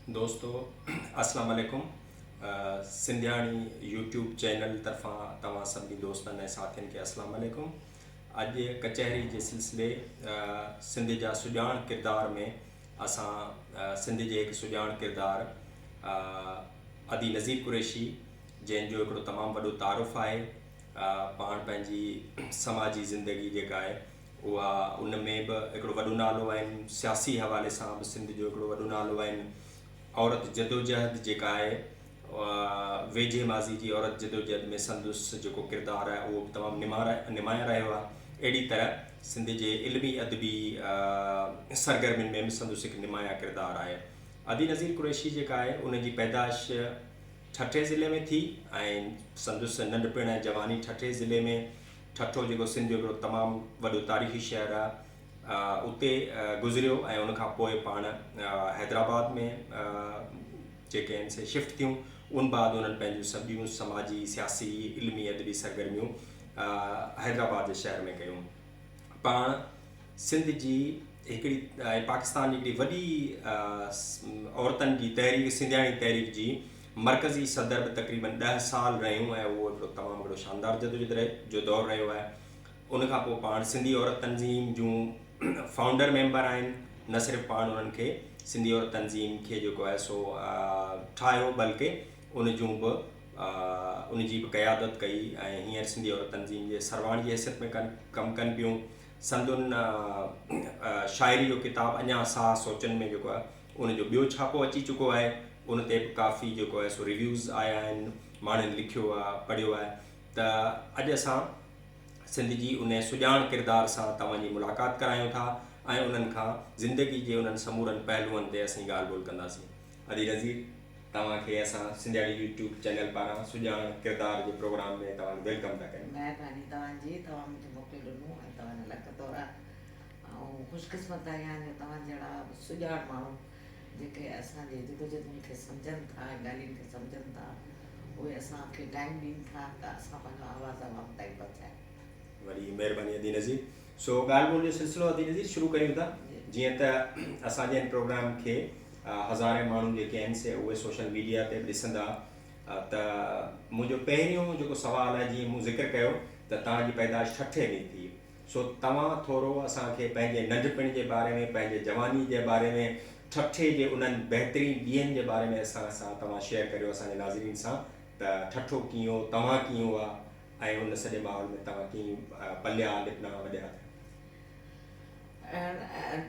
दोस्तों अस्सलाम वालेकुम। सिंधियाणी यूट्यूब चैनल तरफ़ां तव्हां सभिनी दोस्तनि ऐं साथियुनि खे अस्सलाम वालेकुम। अॼु कचहरी जे सिलसिले सिंध जा सुञाण किरदार में असां सिंध जे हिकु सुञाण किरदार अदी नज़ीर कुरैशी, जंहिंजो हिकिड़ो तमामु वॾो तारुफ़ आहे। पाण पंहिंजी समाजी ज़िंदगी जेका आहे उहा उन में बि हिकिड़ो वॾो नालो आहिनि, सियासी हवाले सां बि सिंध जो हिकिड़ो वॾो नालो आहिनि। औरत जदोजहद जेका आहे वेझे माज़ी जी औरत जदोजहद में संदसि जेको किरदारु आहे उहो बि तमामु निमाया रहियो आहे। अहिड़ी तरह सिंध जे इल्मी अदबी सरगर्मियुनि में बि संदसि हिकु निमाया किरदारु आहे। अदी नज़ीर कुरैशी जेका आहे उनजी पैदाइश ठठे ज़िले में थी ऐं संदसि नंढपिण ऐं जवानी ठठे ज़िले में। ठठो जेको सिंध जो हिकिड़ो तमामु वॾो तारीख़ी शहरु आहे, उते गुज़रियो ऐं उनखां पोइ पाण हैदराबाद में जेके आहिनि से शिफ्ट थियूं। उन बाद उन्हनि पंहिंजूं सभियूं समाजी सियासी इल्मी अदबी सरगर्मियूं हैदराबाद जे शहर में कयूं। पाण सिंध जी हिकिड़ी पाकिस्तान जी हिकिड़ी वॾी औरतुनि जी तहरीक, सिंधियाणी तहरीक जी मरकज़ी सदर बि तक़रीबन 10 साल रहियूं ऐं उहो हिकिड़ो तमामु हिकिड़ो शानदार जदोजहद जो दौरु रहियो आहे। उनखां पोइ पाण सिंधी औरत तंज़ीम जूं फाउंडर मेंबर आहिनि। न सिर्फ़ु पाण उन्हनि खे सिंधी औरत तंज़ीम खे जेको आहे सो ठाहियो, बल्कि उन जूं बि उनजी बि क़यादत कई ऐं हींअर सिंधी औरत तंज़ीम जे सरवाण जी हैसियत में कमु कनि पियूं। संदुनि शाइरी जो किताबु अञा साह सोचनि में जेको आहे उनजो ॿियो छापो अची चुको आहे। उन ते बि काफ़ी जेको आहे सो रिव्यूज़ आया आहिनि, माण्हुनि लिखियो आहे, पढ़ियो आहे। त अॼु असां सिंध जी उन सुञाण किरदार सां तव्हांजी मुलाक़ात करायूं था ऐं उन्हनि खां ज़िंदगी जे उन्हनि समूरनि पहलुअनि ते असीं ॻाल्हि ॿोल कंदासीं। अदी नज़ीर, तव्हांखे असां सिंधियाणी यूट्यूब चैनल पारां सुञाण किरदार जे प्रोग्राम में तव्हांजो वेलकम था कयूं। महिरबानी तव्हांजी, तव्हां मूंखे मोकिले ॾिनो ऐं तव्हांजा लख तौरा। ऐं ख़ुशकिस्मत आहियां जो तव्हां जहिड़ा सुञाण माण्हू जेके असांजे जदोजहदुनि खे सम्झनि था ऐं ॻाल्हियुनि खे सम्झनि था, उहे असांखे टाइम ॾियनि था त असां पंहिंजो आवाज़ आवाम ताईं पहुचायूं। वॾी महिरबानी अदी नज़ीर। सो ॻाल्हि ॿोल जो सिलसिलो अदी नज़ीर शुरू कयूं था। जीअं त असांजे हिन प्रोग्राम खे हज़ारे माण्हू जेके आहिनि से उहे सोशल मीडिया ते बि ॾिसंदा। त मुंहिंजो पहिरियों जेको सुवालु आहे, जीअं मूं ज़िक्र कयो त तव्हांजी पैदाइश ठठे में थी। सो तव्हां थोरो असांखे पंहिंजे नंढपिण जे बारे में, पंहिंजे जवानी जे बारे में, ठठे जे उन्हनि बहितरीनु ॾींहंनि जे बारे में असां सां तव्हां शेयर करियो असांजे नाज़रीन सां। त ठठो कीअं हो, तव्हां कीअं हुआ ऐं उन सॼे माहौल में तव्हां कीअं पलिया लिपना वॾा थिया।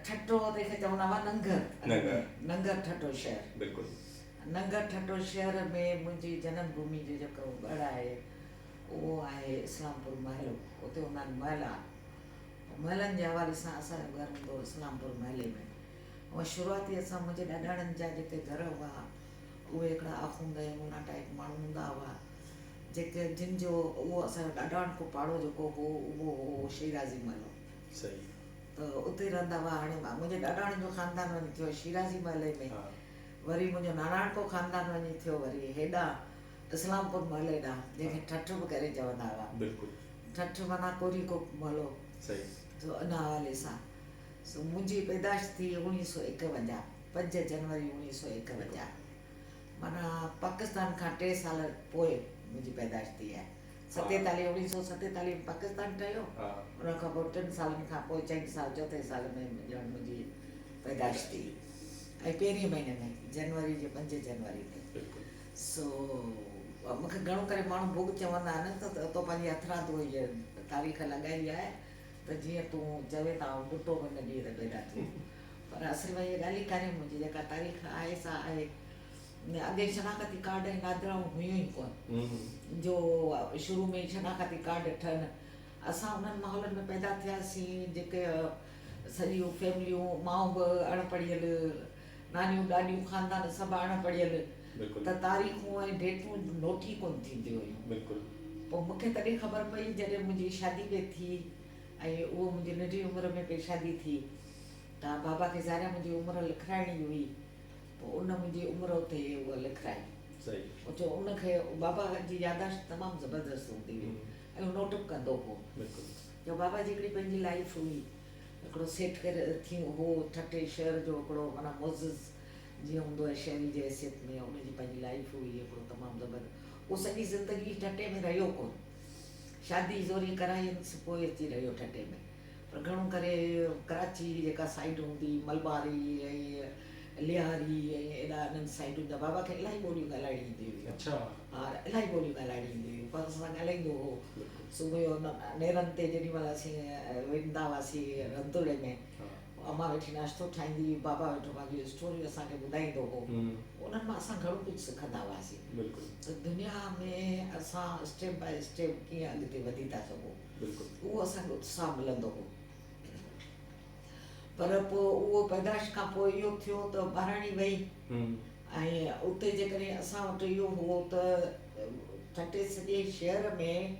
ठठो तंहिंखे चवंदा हुआ नंगर, नंगर ठठो शहर। बिल्कुलु नंगर ठठो शहर में मुंहिंजी जनम भूमि जो जेको गढ़ आहे उहो आहे इस्लामपुर महल। उते हूंदा आहिनि महला। महलनि जे हवाले सां असांजो घरु हूंदो इस्लामपुर महले में। ऐं शुरूआती असां मुंहिंजे ॾाॾाणनि जा जेके घर हुआ उहे हिकिड़ा आखूंद मुना टाइप माण्हू हूंदा हुआ, जेके जिन जो उहो असांजो ॾाॾाण को पाड़ो जेको हो उहो हो शिराज़ी महल। सही। त उते रहंदा हुआ। हाणे मुंहिंजे ॾाॾाणनि जो ख़ानदान वञी थियो शिराज़ी महले में, वरी मुंहिंजो नानाण को ख़ानदान वञी थियो वरी हेॾां इस्लामपुर महल हेॾां, जंहिंखे ठठ बि करे चवंदा हुआ। बिल्कुलु ठठ माना कोरी को महलो। सही। तो इन हवाले सां सो मुंहिंजी पैदाइश थी 1951, 5 जनवरी 1951। माना पाकिस्तान खां 3 साल पोइ मुंहिंजी पैदाइश थी आहे। 1947 में पाकिस्तान ठहियो। उन खां पोइ 3 सालनि खां पोइ 4 साल, 4थे साल में मुंहिंजी पैदाइश थी ऐं पहिरीं महीने में जनवरी जे 5 जनवरी ते। सो मूंखे घणो करे माण्हू भुग चवंदा आहिनि त तो पंहिंजी हथरादू इहा तारीख़ लॻाई आहे त जीअं तूं चवे था बुटो बि न ॾींहुं त पैदा थियो। पर असुल में इहा ॻाल्हि ई कान्हे। मुंहिंजी जेका तारीख़ आहे सा आहे। अॻे शनाख़ती कार्ड ऐं नादराऊं हुयूं ई कोन जो शुरू में शनाख़ती कार्ड ठहनि। असां उन्हनि माहौलनि में पैदा थियासीं जेके सॼियूं फैमिलियूं, माऊं बि अणपढ़ियल, नानियूं ॾाॾियूं ख़ानदान सभु अणपढ़ियल, त तारीख़ूं ऐं डेटूं नोट ई कोन थींदियूं हुयूं। पोइ मूंखे तॾहिं ख़बर पई जॾहिं मुंहिंजी शादी पे थी ऐं उहो मुंहिंजी नंढी उमिरि में पे शादी थी त बाबा खे ज़ाहिर मुंहिंजी उमिरि लिखाइणी हुई। पोइ उन मुंहिंजी उमिरि उते उहा लिखाई। सही। छो उनखे बाबा जी यादाश्त तमामु ज़बरदस्त हूंदी हुई ऐं उहो नोट बि कंदो हो। जो बाबा जी हिकिड़ी पंहिंजी लाइफ हुई, हिकिड़ो सेठ करे थी हो ठठे शहर जो हिकिड़ो माना मोज़िज़ जीअं हूंदो आहे शहरी जी हैसियत में उनजी पंहिंजी लाइफ हुई हिकिड़ो तमामु ज़बरदस्त। उहो सॼी ज़िंदगी टटे में रहियो कोन, शादी ज़ोरी कराइंसि पोइ अची रहियो टटे में, पर घणो करे कराची जेका साइड हूंदी मलबारी ऐं लिहारी ऐं एॾा इन्हनि साइडुनि जा बाबा खे इलाही ॿोलियूं ॻाल्हाइणी ईंदी हुई। अच्छा। हा, इलाही ॿोलियूं ॻाल्हाइणी ईंदी हुई, पर असां ॻाल्हाईंदो हो। सुबुह जो नेरनि ते जेॾी महिल असीं वेंदा हुआसीं रंधिणे में, अम्मा वेठी नाश्तो ठाहींदी हुई, बाबा वेठो पंहिंजी स्टोरियूं असांखे ॿुधाईंदो हो। उन्हनि मां असां घणो कुझु सिखंदा हुआसीं। त दुनिया में असां स्टेप बाय स्टेप कीअं अॻिते वधी था सघूं, उहो असांखे उत्साह मिलंदो हो। पर पोइ उहो पैदाइश खां पोइ इहो थियो त ॿाराणी वई, ऐं उते जेकॾहिं असां वटि इहो हुओ त ठटे सॼे शहर में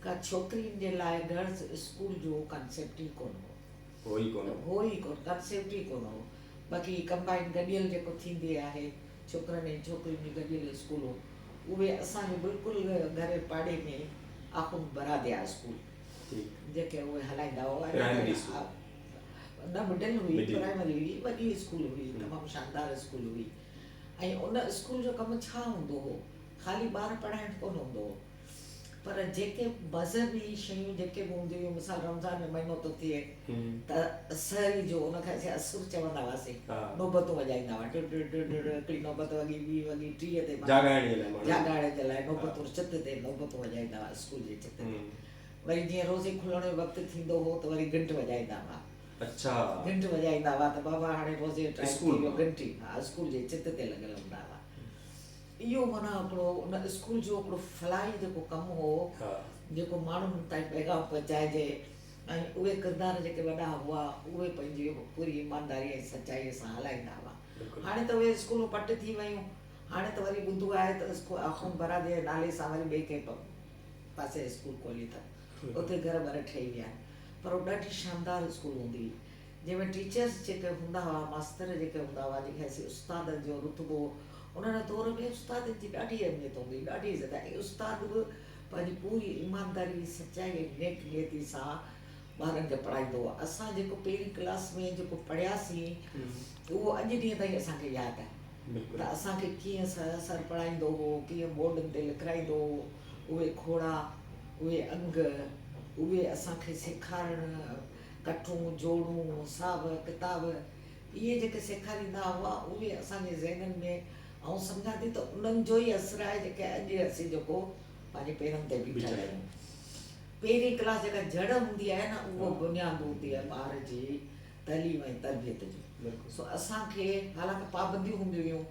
का छोकिरियुनि जे लाइ गर्ल्स स्कूल जो कंसेप्ट ई कोन हो ई कोन, कंसेप्ट ई कोन हो। बाक़ी कंबाइंड गॾियल जेको थींदी आहे छोकिरनि ऐं छोकिरियुनि जी गॾियल स्कूल हो, उहे असांजे बिल्कुलु घर पाड़े में आख़ुन बरादिया स्कूल जेके उहे हलाईंदा हुआ। न मिडिल हुई, प्राइमरी हुई, वॾी स्कूल हुई, तमामु शानदार स्कूल हुई। ऐं उन स्कूल जो कमु छा हूंदो हो, ख़ाली ॿार पढ़ाइणु कोन हूंदो हो, पर जेके मज़हबी शयूं जेके बि हूंदियूं हुयूं, मिसाल रमज़ान जो महीनो थो थिए त सहरी जो उनखे असीं असुर चवंदा हुआसीं, नौबतूं वॼाईंदा हुआ, हिकिड़ी नौबत वॻी, ॿी वॻी, टीह ते जाॻाइण जे लाइ नौबतूं छित ते नौबतूं वॼाईंदा हुआ स्कूल जे छित ते। वरी जीअं रोज़े खुलण जो वक़्तु थींदो हो त वरी घंट वॼाईंदा हुआ। अच्छा, घंट वॼाईंदा हुआ त बाबा हाणे रोज़े टाइम थी वियो, घंटी स्कूल जे छित ते लॻल हूंदा हुआ। इहो माना हिकिड़ो उन स्कूल जो हिकिड़ो फलाई जेको कमु हो, जेको माण्हुनि ताईं पैगाम पहुचाइजे, ऐं उहे किरदार जेके वॾा हुआ उहे पंहिंजी पूरी ईमानदारी ऐं सचाईअ सां हलाईंदा हुआ। हाणे त उहे स्कूलूं पट थी वियूं, हाणे त वरी ॿुधो आहे त आख़ुन बरादे जे नाले सां वरी ॿिए कंहिं पासे स्कूल खोली अथनि, उते घर ॿर ठही विया आहिनि। पर उहो ॾाढी शानदार स्कूल हूंदी हुई, जंहिंमें टीचर्स जेके हूंदा हुआ, मास्तर जेके हूंदा हुआ, जेके असीं उस्ताद जो रुतबो, उन्हनि दौर में उस्ताद जी ॾाढी अहमियत हूंदी, ॾाढी इज़त। ऐं उस्ताद बि पंहिंजी पूरी ईमानदारी सचाई ऐं नेक नियती सां ॿारनि खे पढ़ाईंदो हो। असां जेको पहिरीं क्लास में जेको पढ़ियासीं उहो अॼु ॾींहं ताईं असांखे यादि आहे त असांखे कीअं सर पढ़ाईंदो हो, कीअं बोर्डनि ते लिखाईंदो हो, उहे खोड़ा, उहे अंग, उहे असांखे सेखारणु, कठूं जोड़ूं, हिसाब किताब, इहे जेके सेखारींदा हुआ उहे असांजे ज़हननि में, ऐं सम्झां थी त उन्हनि जो ई असरु आहे जेके अॼु असीं जेको पंहिंजे पेरनि ते बीठल आहियूं। पहिरीं क्लास जेका जड़ हूंदी आहे न, उहो बुनियादु हूंदी आहे ॿार जी तइलीम ऐं तरबियत जी। सो असांखे हालांकि पाबंदियूं हूंदियूं हुयूं,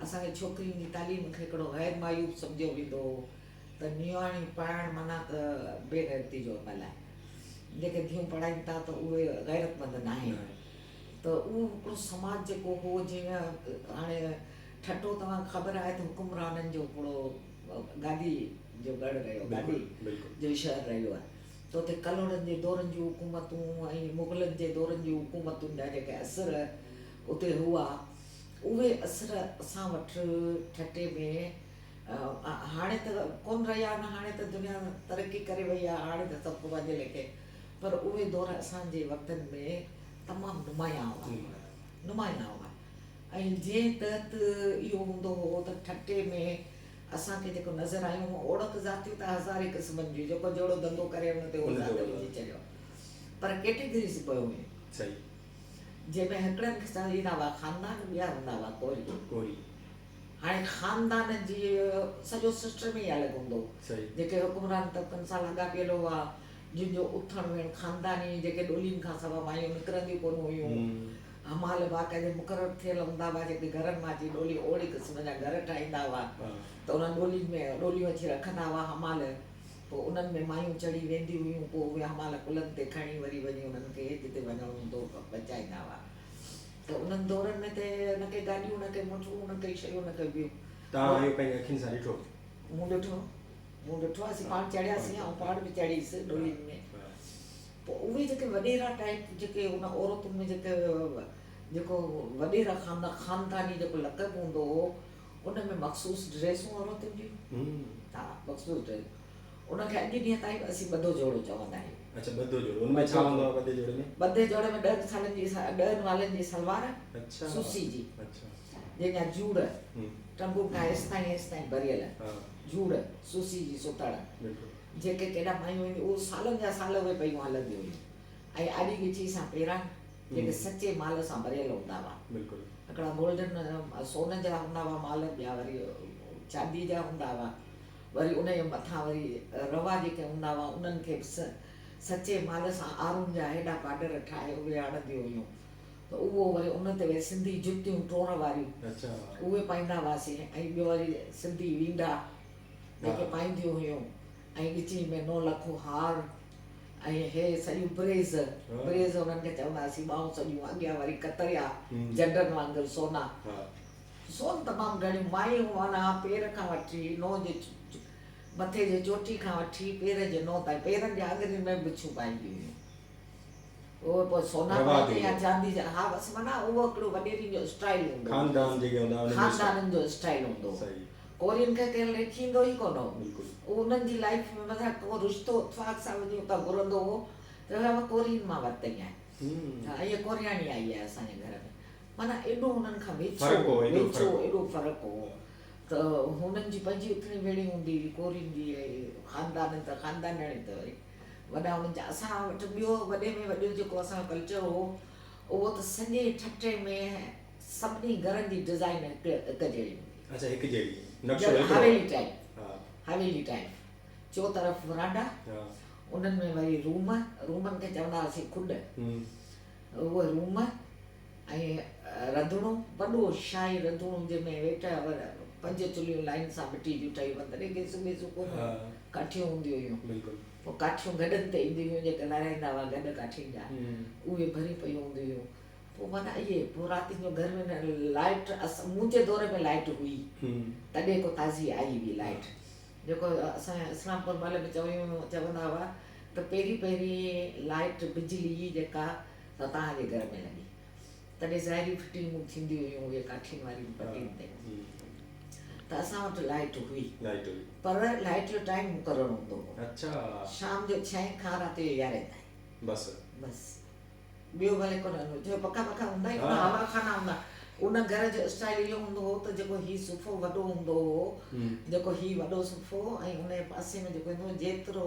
असांखे छोकिरियुनि जी तालीम खे हिकिड़ो गैर मायूब सम्झियो वेंदो हो त नियाणी पढ़ाइणु माना त बेगैरती जो अमल आहे, जेके धीअरूं पढ़ाइनि था त उहे गैरतमंद न आहिनि। त उहो हिकिड़ो समाज जेको हो, जीअं हाणे ठठो तव्हांखे ख़बर आहे त हुकुमराननि जो हिकिड़ो गादी जो गढ़ रहियो, गादी जो शहर रहियो आहे, त उते कलोड़नि जे दौरनि जूं हुकूमतूं ऐं मुग़लनि जे दौरनि जूं हुकूमतुनि जा जेके असर उते हुआ, उहे असर असां वटि ठटे में हाणे त कोन रहिया आहिनि। हाणे त दुनिया तरक़ी करे वई आहे, हाणे त सभु पंहिंजे लेखे, पर उहे दौर असांजे वक़्तनि में तमामु नुमाया हुआ। ऐं जंहिं तहत इहो हूंदो हो त ठटे में असांखे जेको नज़र आयूं, ओड़क ज़ातियूं त हज़ारे क़िस्मनि जूं, जेको जहिड़ो धंधो करे हुन ते उहो ज़ात विझी छॾियो, पर कैटेगरीज़ पियो हुयूं, जंहिंमें हिकिड़नि खे चवंदा हुआ ख़ानदान, ॿिया हूंदा हुआ कोरी। हाणे ख़ानदान जी सॼो सिस्टम ई अलॻि हूंदो, जेके हुकुमरान तबक़नि सां लाॻापियल हुआ, जिन जो उथणु वेहणु ख़ानदानी, जेके ॾोलियुनि खां सवा मायूं निकिरंदियूं कोन हुयूं, हमाल बाक़ाइदे मुक़ररु थियल हूंदा हुआ, जेके घरनि मां अची ॾोली ओड़ी क़िस्म जा घर ठाहींदा हुआ, त उन्हनि ॾोलियुनि में ॾोलियूं अची रखंदा हुआ हमाल, पोइ उन्हनि में मायूं चढ़ी वेंदियूं हुयूं, पोइ उहे हमाल कुलनि ते खणी वरी वञी उन्हनि खे जिते वञणो हूंदो पहुचाईंदा हुआ। त उन्हनि दौरनि में त न के गाॾियूं, न के मोटरूं, न के शयूं, न के ॿियूं। तव्हां इहो पंहिंजी अखियुनि सां ॾिठो? मूं ॾिठो, असीं पाण चढ़ियासीं ऐं पाण बि चढ़ीसीं ॾोलियुनि में। पोइ उहे जेके वॾेरा टाइप जेके उन औरतुनि में जेको वॾेरा ख़ानदानी जेको लक़ब हूंदो हो, उन में मख़सूस ड्रेसूं औरतुनि जूं, हा मख़सूस ड्रेस, उनखे अॼु ॾींहं ताईं असीं ॿधो जोड़ो चवंदा आहियूं। अच्छा, ॿधो जोड़ो, उनमें छा हूंदो आहे ॿधे जोड़े में? ॿधे जोड़े में 10 सालनि जी 10 वालनि जी सलवार, अच्छा, सूसी जी, अच्छा, जंहिंजा जूड़ टंगू खां हेसि ताईं भरियल हाँ जूड़ सूसी जी सुतड़ बिल्कुल जेके केॾा मायूं ईंदियूं उहो सालनि जा साल उहे पयूं हलंदियूं हुयूं ऐं आॾी ॻिची सां पहिरां जेके सचे माल सां भरियल हूंदा हुआ बिल्कुल हिकिड़ा गोल्डन सोन जा हूंदा हुआ माल ॿिया वरी चांदी जा हूंदा हुआ वरी उन जे मथां वरी रवा जेके हूंदा हुआ उन्हनि खे बि सचे माल सां आरुनि जा हेॾा पाडर ठाहे उहे हणंदियूं हुयूं त उहो वरी उन ते वरी सिंधी जुतियूं टोण वारियूं अच्छा उहे पाईंदा हुआसीं ऐं ॿियो वरी सिंधी वींडा जेके पाईंदियूं हुयूं ऐं ॻिची में 9 लखो हार ऐं हे सॼियूं ब्रेज़ उन्हनि खे चवंदा हुआसीं ॿाहूं सॼियूं अॻियां वरी कतरिया जंडनि वांगुरु सोना हाँ सोन तमामु घणियूं मायूं माना पेर खां वठी नोह जे मथे जे चोटी खां वठी पेर जे नोह ताईं पेरनि जे आङिरियुनि में बिछियूं पाईंदियूं हुयूं उहो पोइ सोना पाइजे या चांदी जा हा बसि माना उहो हिकिड़ो वॾेरियुनि जो स्टाइल हूंदो खानदान जेके हूंदा उन्हनि जो खानदाननि जो स्टाइल हूंदो सही कोरियुनि खे केरु लेखींदो ई कोन हो बिल्कुल उहो उन्हनि जी लाइफ में मतिलबु को रिश्तो इत्फाक़ सां वञी उतां घुरंदो हो त मां कोरियुनि मां वरितई आहियां हा इहा कोरियाणी आई आहे असांजे घर में माना एॾो हुननि खां फर्क़ु हो, एॾो वेझो फर्क़ु हो। एॾो फ़र्क़ु हो त हुननि जी पंहिंजी उथणी वेड़ी हूंदी हुई कोरियुनि जी खानदान त खानदानी त वरी वॾा हुननि जा असां वटि ॿियो वॾे में वॾो जेको असांजो कल्चर हो उहो त सॼे ठठे में सभिनी घरनि जी डिज़ाइन हिकु जहिड़ी हूंदी अच्छा हिकु जहिड़ी नक्शो हिकिड़ो हवेली टाइप हाँ हवेली टाइप चो तरफ़ वरांडा हाँ उन्हनि में वरी रूमनि खे चवंदा हुआसीं खुॾ उहे रूम ऐं रंधिणो वॾो शाही रंधिणो जंहिंमें वेठा 5 चुल्हियूं लाइन सां मिटी जूं ठही वंदे गैसूं कोन हाँ काठियूं हूंदियूं हुयूं बिल्कुल पोइ काठियूं गॾनि ते ईंदियूं हुयूं जेके लाराईंदा हुआ गॾु काठियुनि जा उहे भरी पयूं हूंदियूं हुयूं पोइ माना इहे पोइ राति जो घर में न लाइट मुंहिंजे दौर में लाइट हुई तॾहिं को ताज़ी आई हुई लाइट जेको असांजे इस्लामपुर महिल में चवंदा हुआ त पहिरीं लाइट बिजली जेका त तव्हांजे घर में लॻी तॾहिं ज़ाहिरी फिटिंगूं थींदियूं हुयूं उहे काठियुनि वारियूं पटियुनि ते त असां वटि लाइट हुई लाइट हुई पर लाइट जो टाइम मुक़ररु हूंदो हो अच्छा शाम जो 6 खां राति जो 11 ताईं बस बसि ॿियो भले कोन जो पका हूंदा ई हा। हवा खाना हूंदा उन घर जो स्टाइल इहो हूंदो हो त जेको हीउ सुफ़ो वॾो हूंदो हो जेको हीउ वॾो सुफ़ो ऐं उन जे पासे में जेको हूंदो जेतिरो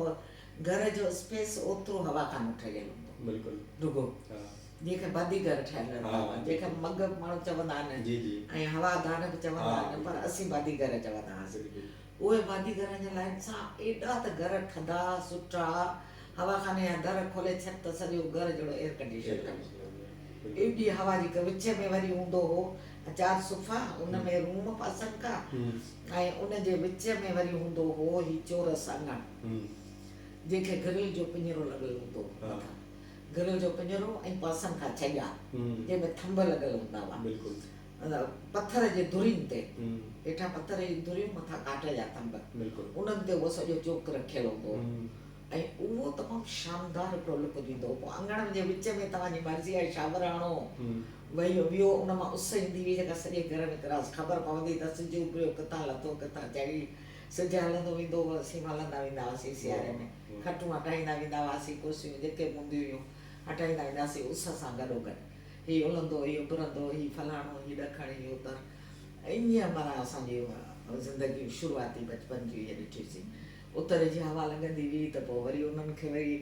घर जो स्पेस ओतिरो हवा खानो ठहियल हूंदो बिल्कुल रुगो हाँ जंहिंखे बादी घर ठहियल हूंदा हुआ हा। जंहिंखे मग माण्हू चवंदा आहिनि जी जी ऐं हवादार बि चवंदा हा। आहिनि पर असीं बादी घर चवंदा हुआसीं बिल्कुल उहे बादी घरनि जे लाइन सां एॾा त घर थधा सुठा हवा खाने जा दर खोले छॾ त सॼो घर जहिड़ो एयर कंडीशन एॾी हवा जी विच में वरी हूंदो हो 4 सोफ़ा उन में रूम पासनि का ऐं उन जे विच में वरी हूंदो हो ही चोरस आंगण जंहिंखे ग्रिल जो पिंजरो लॻल हूंदो हो हा। ग्रिल जो पिंजरो ऐं पासनि खां छॼा जंहिंमें थंभ लॻल हूंदा हुआ बिल्कुल पथर जे धुरियुनि ते हेठां पथर जी धुरियूं मथां काठ जा थंभ बिल्कुल उन्हनि ते उहो सॼो चौक रखियलु हूंदो हो ऐं उहो तमामु शानदार हिकिड़ो लुक ॾींदो हो पोइ अङण जे विच में तव्हांजी मर्ज़ी आहे शावर हणो वही वियो उन मां उस ईंदी हुई जेका सॼे घर में क्रास ख़बर पवंदी त सिजु उभिरियो किथां लथो किथां चढ़ी सिजु हलंदो वेंदो हो असीं हलंदा वेंदा हुआसीं सियारे में खटूं हटाईंदा वेंदा हुआसीं कुर्सियूं जेके बि हूंदियूं हुयूं हटाईंदा वेंदासीं उस सां गॾोगॾु हीउ उलंदो हीउ उभरंदो हीउ फलाणो हीउ ॾखण हीउ उतर ईअं माना असांजी ज़िंदगी शुरूआती बचपन जी इहे ॾिठीसीं उतर जी हवा लॻंदी हुई त पोइ वरी उन्हनि खे वरी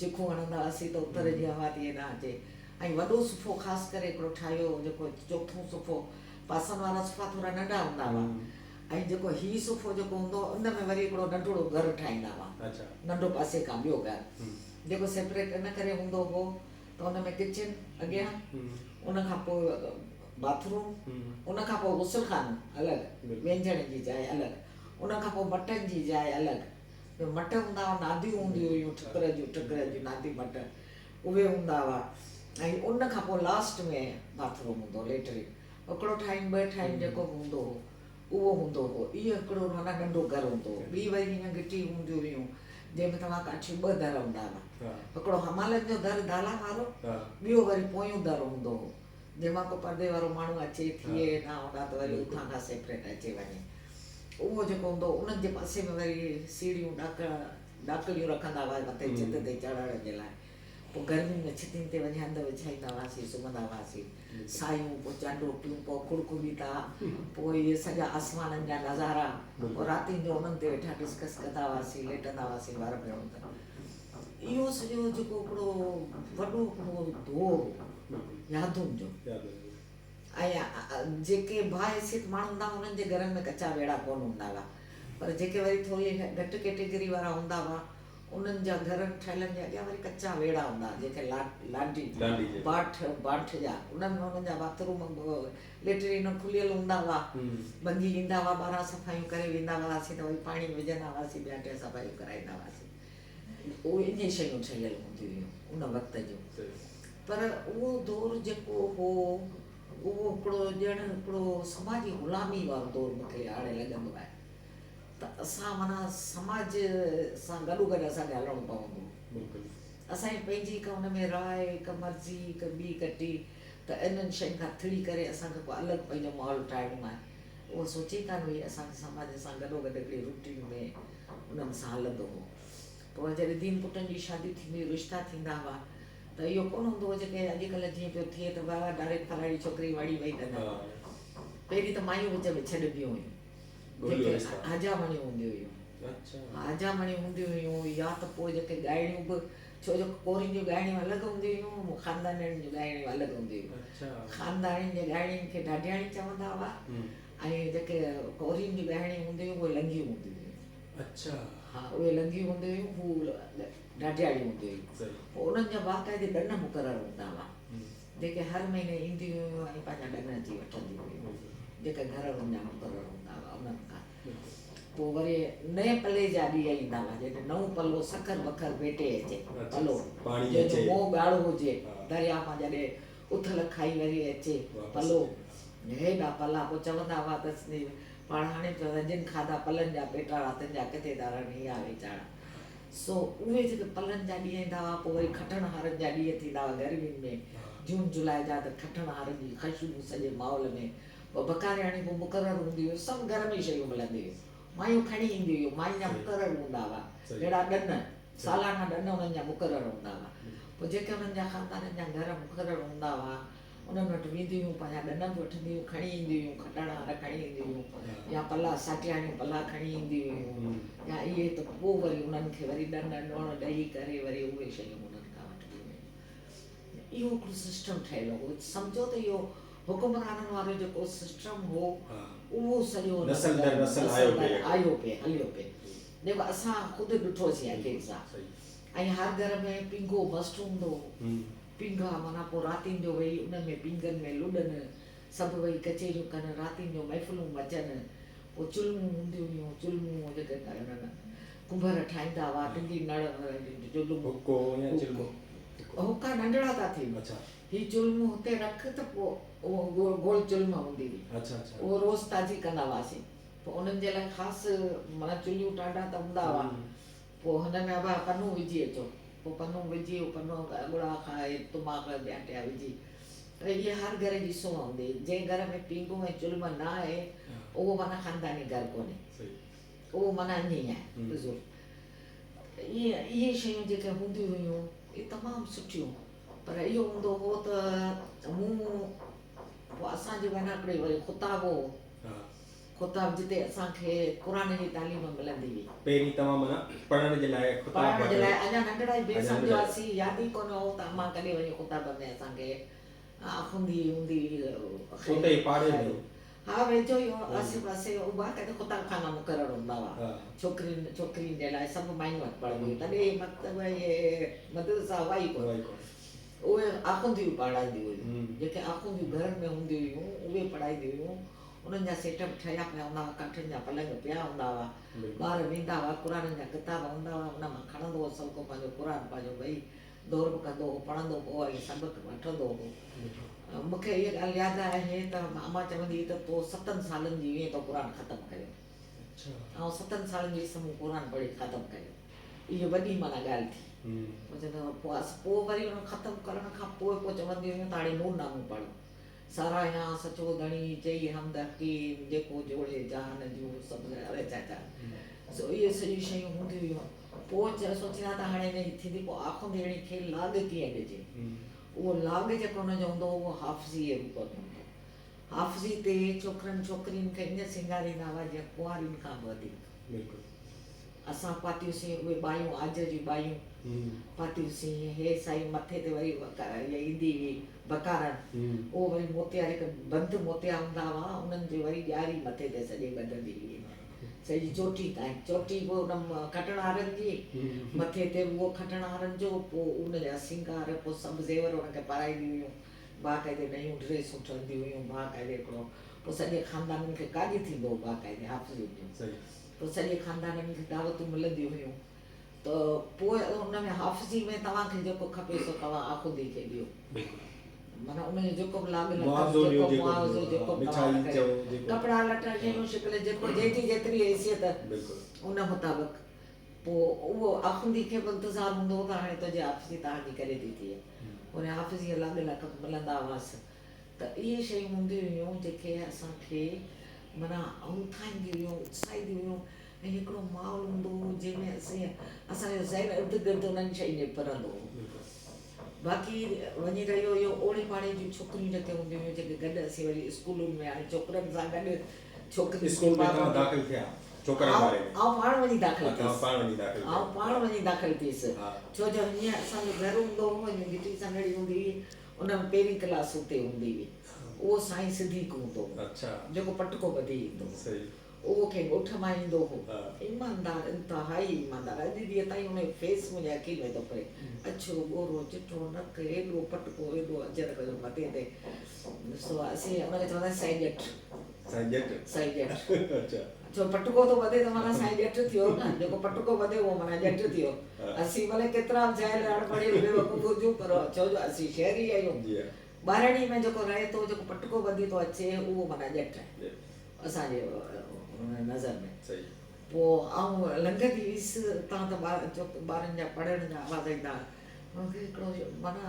चिखूं हणंदा हुआसीं त उतर जी हवा थी न अचे ऐं वॾो सुफ़ो ख़ासि करे हिकिड़ो ठाहियो जेको चोथों सुफ़ो पासनि वारा सुफ़ा थोरा नंढा हूंदा हुआ ऐं जेको हीउ सुफ़ो जेको हूंदो उन में वरी हिकिड़ो नंढिड़ो घरु ठाहींदा हुआ अच्छा नंढो पासे खां ॿियो घरु जेको सेपरेट इन करे हूंदो हो त हुन में किचन अॻियां उन खां पोइ बाथरूम उन खां पोइ गुसलखानो अलॻि व्यंजण जी जाइ अलॻि उन खां पोइ मटन जी जाइ अलॻि मट हूंदा हुआ नादियूं हूंदियूं हुयूं ठिकर जूं नादी मट उहे हूंदा हुआ ऐं उन खां पोइ लास्ट में बाथरूम हूंदो लेटरिन हिकिड़ो ठाहिनि 2 ठाहिनि जेको हूंदो हो उहो हूंदो हो इहो हिकिड़ो माना नंढो घरु हूंदो हो ॿी वरी हीअं गिटी हूंदियूं हुयूं जंहिंमें तव्हां काठियूं 2 दर हूंदा हुआ हिकिड़ो हमालत जो दर दाला वारो ॿियो वरी पोयों दर हूंदो हो जंहिंमां को परदे वारो माण्हू अचे थिए न हूंदा त वरी उतां खां सेपरेट अचे वञे उहो जेको हूंदो उन्हनि जे पासे में वरी सीढ़ियूं ॾाकड़ियूं रखंदा हुआ मथे छित ते चढ़ण जे लाइ पोइ गर्मियुनि में छितियुनि ते वञी हंधि विछाईंदा हुआसीं, सुम्हंदा हुआसीं, सायूं, पोइ चांडो पियूं, पोइ कुड़कुड़ीता, पोइ इहे सॼा आसमाननि जा नज़ारा, पोइ रातिनि जो उन्हनि ते वेठा डिस्कस कंदा हुआसीं, लेटंदा हुआसीं ॿार भेणूं त इहो सॼो जेको हिकिड़ो वॾो हिकिड़ो दौर यादुनि जो। ऐं जेके बाहिसियत माण्हू हूंदा उन्हनि जे घरनि में कचा वेड़ा कोन हूंदा हुआ, पर जेके वरी थोरी घटि कैटेगरी वारा हूंदा हुआ उन्हनि जा घर ठहियलनि जे अॻियां वरी कचा वेड़ा हूंदा हुआ, जेके लाडी बाठ जा, उन्हनि जा बाथरूम लेटरिन खुलियल हूंदा हुआ, बंगी ईंदा हुआ, 12 सफ़ाइयूं करे वेंदा हुआसीं त वरी पाणी विझंदा हुआसीं, ॿिया 2 सफ़ाइयूं कराईंदा हुआसीं। उहे इन शयूं ठहियल हूंदियूं हुयूं उन वक़्त जूं। पर उहो दौरु जेको हो उहो हिकिड़ो ॼण हिकिड़ो समाजी ग़ुलामी वारो दौरु मूंखे हाणे लॻंदो आहे त असां माना समाज सां गॾो गॾु असांखे हलणो पवंदो। असांजी पंहिंजी हिकु हुन में राय, हिकु मर्ज़ी, हिकु ॿी कटी, त इन्हनि शयुनि खां थिड़ी करे असांखे को अलॻि पंहिंजो माहौल ठाहिणो आहे, उहो सोचे कान हुई असांजे समाज सां गॾो गॾु हिकिड़ी रूटीन में उन्हनि सां हलंदो हो। पोइ जॾहिं धीअनि पुटनि जी शादी थींदी, रिश्ता थींदा हुआ त इहो कोन हूंदो हो जेके अॼुकल्ह जीअं पियो थिए त बाबा डायरेक्ट फलाणी छोकिरी वाड़ी वई त न। पहिरीं त मायूं विच में छॾबियूं हुयूं, जेके हजामणियूं हूंदियूं हुयूं, हजामणियूं हूंदियूं हुयूं, या त पोइ जेके ॻाइणियूं बि, छो जो कोरियुनि जूं ॻाइणियूं अलॻि हूंदियूं हुयूं, ख़ानदाननि जूं ॻाइणियूं अलॻि हूंदियूं हुयूं। ख़ानदाननि जे ॻाइणियुनि खे ॾाढियाणी चवंदा हुआ, ऐं जेके कोरियुनि जूं ॻाइणियूं हूंदियूं हुयूं उहे लंघियूं हूंदियूं हुयूं। हा, उहे लंघियूं हूंदियूं हुयूं, हू ॾाढियाणी हूंदियूं हुयूं। पोइ उन्हनि जा बाक़ाइदे ॾन मुक़ररु हूंदा हुआ, जेके हर महीने ईंदियूं हुयूं ऐं पंहिंजा ॾन अची वठंदियूं हुयूं, जेके घर उन्हनि जा मुक़ररु हूंदा हुआ उन्हनि खां। पोइ वरी नए पले जा ॾींहं ईंदा हुआ, जॾहिं नओं पलो सखर बखर भेटे अचे, पलो जंहिंजो मोह ॻाढ़ो हुजे, दरिया मां जॾहिं उथल खाई वरी अचे पलो, हेॾा पला, पोइ चवंदा हुआ त पाण हाणे चवंदा जिन खाधा पलनि जा पेटा रातिनि जा किथे था रहनि इहा वीचारा। सो उहे जेके पलनि जा ॾींहं ईंदा हुआ, पोइ वरी खटणहारनि जा ॾींहं थींदा हुआ गर्मियुनि में, जून जुलाई जा, त खटणहारनि जी ख़ुशबू सॼे माहौल में, पोइ बकारियाणी पोइ मुक़ररु हूंदी हुई, सभु घर में शयूं मिलंदियूं हुयूं, मायूं खणी ईंदियूं हुयूं, मायुनि जा मुक़ररु हूंदा हुआ, अहिड़ा ॾन सालाना ॾन उन्हनि जा मुक़ररु हूंदा हुआ। पोइ जेके उन्हनि जा ख़ानदाननि जा घर मुक़ररु हूंदा हुआ उन्हनि वटि वेंदियूं हुयूं, पंहिंजा ॾन बि वठंदियूं हुयूं, खणी ईंदियूं हुयूं, खटणहार खणी ईंदियूं हुयूं, या पला साटियाणियूं पला खणी ईंदियूं हुयूं, या इहे त पोइ वरी उन्हनि खे वरी ॾन ॾोण ॾेई करे वरी उहे शयूं उन्हनि खां वठंदियूं हुयूं। इहो हिकिड़ो सिस्टम ठहियलु हो, सम्झो त इहो हुकुमराननि वारो जेको सिस्टम हो उहो सॼो आयो पिए, हलियो पिए, जेको असां ख़ुदि ॾिठोसीं अखियुनि सां। ऐं हर घर में पींघो मस्तु हूंदो हो, पींघा माना पोइ रातिनि जो वेही उन में पींघनि में लुॾनि, सभु वेही कचेरियूं कनि, रातिनि जो महफ़िलूं मचनि, पोइ चुल्मूं हूंदियूं हुयूं, चुल्मूं जेके कुंभर ठाहींदा हुआ, टिंगी नड़ हुका नंढड़ा था थियनि, हीअ चुल्मूं हुते रख त पोइ उहो गोल चुल्म हूंदी हुई, उहो रोज़ु ताज़ी कंदा हुआसीं। पोइ उन्हनि जे लाइ ख़ासि माना चुल्हियूं टांडा त हूंदा हुआ, पोइ हुन में अबा पनू विझी अचो, पोइ पनू विझी पनू अॻुड़ा खाए तुमाक ॿिया टिया विझी, त इहे हर घर जी सोह हूंदी हुई। जंहिं घर में पींघो ऐं चुल्म न आहे उहो माना ख़ानदानी घर कोन्हे, उहो माना ईअं ई आहे बुज़ुर्ग। इहे शयूं जेके हूंदियूं हुयूं इहे तमामु सुठियूं, पर इहो हूंदो हो त मूं पोइ असांजे माना हिकिड़े वरी ख़ुताब हो, ख़ुताब जिते असांखे क़ुर जी तालीम मिलंदी हुई। पहिरीं तव्हां माना पढ़ण जे लाइ अञा नंढड़ा ई बेसम्झ हुआसीं, यादि ई कोन हो त अम्मा कॾहिं वञी ख़ुताब में असांखे आखुंदी हूंदी हुई। हा, वेझो ई आसे पासे उहा किथे ख़ुताब खाना मुक़ररु हूंदा हुआ छोकिरियुनि जे लाइ, सभु मायूं वटि पढ़ंदियूं, तॾहिं मतिलबु इहे मदरसा हुआ ई कोन, उहे आखुंदियूं पढ़ाईंदियूं हुयूं, जेके आखुंदियूं घरनि में हूंदियूं हुयूं उहे पढ़ाईंदियूं हुयूं। उन्हनि जा सेट बि ठहिया पिया हूंदा हुआ, काठियुनि जा पलंग पिया हूंदा हुआ, ॿार वेंदा हुआ, क़ुर जा किताब हूंदा हुआ, उन मां खणंदो हो सभु को पंहिंजो क़ुर पंहिंजो वेही दौर बि कंदो हो, पढ़ंदो हो, वरी सबक़ु वठंदो हो। मूंखे इहा ॻाल्हि यादि आहे त अम्मा चवंदी हुई त तो 7 सालनि जी हुई त क़ुर ख़तमु कयो, ऐं 7 सालनि जी समूह क़ुर पढ़ी ख़तमु कयो, इहा वॾी माना ॻाल्हि थी। पोइ वरी हुन ख़तमु करण खां पोइ चवंदी हुयूं त हाणे नूरनामो पढ़ो, साराया सचो धणी चई हमदर्दी जेको जोड़े जहान जूं सभु अड़े चाचा सो इहे सॼियूं शयूं हूंदियूं हुयूं। पोइ सोचिया त हाणे हिन जी थींदी पोइ आखुंदी अहिड़ी खे लाॻ कीअं ॾिजे। उहो लाॻ जेको हुनजो हूंदो उहो हाफ़िज़ी जे रूप में हूंदो। हाफ़िज़ी ते छोकिरनि छोकिरियुनि खे ईअं सिंगारींदा हुआ जीअं कुंवारियुनि खां बि वधीक। असां पातियूंसीं उहे बायूं आज जूं बायूं पातियूंसीं हे साईं मथे ते वरी इहा ईंदी हुई बकारनि उहो वरी मोतिया हिकु बंदि मोतिया हूंदा हुआ उन्हनि जी वरी ॾियारी मथे ते सॼे ॿधंदी हुई सॼी चोटी ताईं। चोटी पोइ उन खटणारनि जी मथे ते उहो खटणारनि जो पोइ उनजा सिंगार पोइ सभु ज़ेवर उनखे पाराईंदियूं हुयूं। बाक़ाइदे नयूं ड्रेसूं ठहंदियूं हुयूं बाक़ाइदे हिकिड़ो पोइ सॼे ख़ानदाननि खे काॾी थींदो हो बाक़ाइदे हाफ़िज़ी जो पोइ सॼे ख़ानदाननि खे दावतूं मिलंदियूं हुयूं। त पोइ उन में हाफ़िज़ी में तव्हांखे जेको खपे सो तव्हां आखुदी खे ॾियो माना उनजो जेको बि लाॻ मुआवज़ो जेको कपिड़ा लटा शयूं शिकिल जेको जंहिंजी जेतिरी हैसियत उन मुताबिक़ पोइ उहो आखुदी खे बि इंतज़ारु हूंदो हो त हाणे तुंहिंजी हाफ़िज़ी तव्हांजी करे थी थिए उन हाफ़िज़ीअ लाॻ लाख मिलंदा हुआसीं। त इहे शयूं हूंदियूं हुयूं जेके असांखे माना औंधाईंदियूं हुयूं उत्साहींदियूं हुयूं ऐं हिकिड़ो माहौल हूंदो हो जंहिंमें असांजो ज़हन इर्द गिर्द उन्हनि शयुनि जे फिरंदो हो। बाक़ी वञी रहियो इहो ओड़े पाड़े जूं छोकिरियूं जेके हूंदियूं हुयूं जेके गॾु असीं वरी स्कूलुनि में हाणे छोकिरनि सां गॾु छोकिरियूं पाण वञी दाख़िल थियसि छो जो हीअं असांजो घर हूंदो हो गिटी संगड़ी हूंदी हुई उन में पहिरीं क्लास उते हूंदी हुई उहो साईं सिद्दीक़ हूंदो जेको पटको ॿधी ईंदो उहो खे ॻोठ मां ईंदो हो ईमानदार इंतिहाई ईमानदार अॼु ॾींहं ताईं उन जो फेस मुंहिंजे अखियुनि में थो पए अछो ॻोरो चिटो नक हेॾो पटको हेॾो अजर कयो मथे ते सो असीं उनखे चवंदा आहियूं साईं ॼट छो पटको थो ॿधे त माना साईं ॼट थियो न जेको पटको ॿधे उहो माना ॼट थियो। असीं भले केतिरा बि जाइल अणपढ़ियल बेवकूफ़ हुजूं पर छो जो असीं शहरी आहियूं ॿारणी में जेको रहे थो जेको पटको ॿधी थो अचे उहो माना ॼट आहे असांजे नज़र में। पोइ आउं लंघंदी हुअसि तव्हां त ॿारनि जा पढ़ण जा आवाज़ ईंदा मूंखे हिकिड़ो माना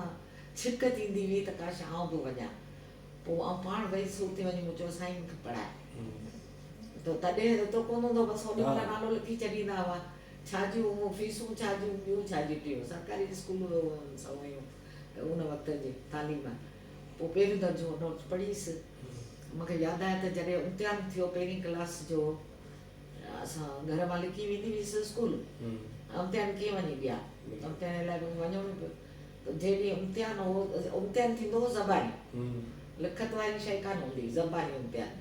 छिक थींदी हुई त काश आउं बि वञा पोइ आउं पाण वयसि हुते वञी मूं चयो साईं मूंखे पढ़ाए त तॾहिं त कोन हूंदो बसि होॾी महिल नालो लिखी छॾींदा हुआ छाजियूं फीसूं छाजियूं ॿियूं छाजियूं टियूं सरकारी स्कूल हुयूं उन वक़्त जी तालीम। पोइ पहिरियों दर्जो नोट पढ़ीसि मूंखे यादि आहे त जॾहिं इम्तिहान थियो पहिरीं क्लास जो असां घर मां लिखी वेंदी हुअसि स्कूल इम्तिहान कीअं वञी ॿिया इम्तिहान लाइ वञणो पियो त जंहिं ॾींहुं इम्तिहान हो इम्तिहान थींदो हो ज़बानी लिखत वारी शइ कान हूंदी ज़बानी इम्तिहान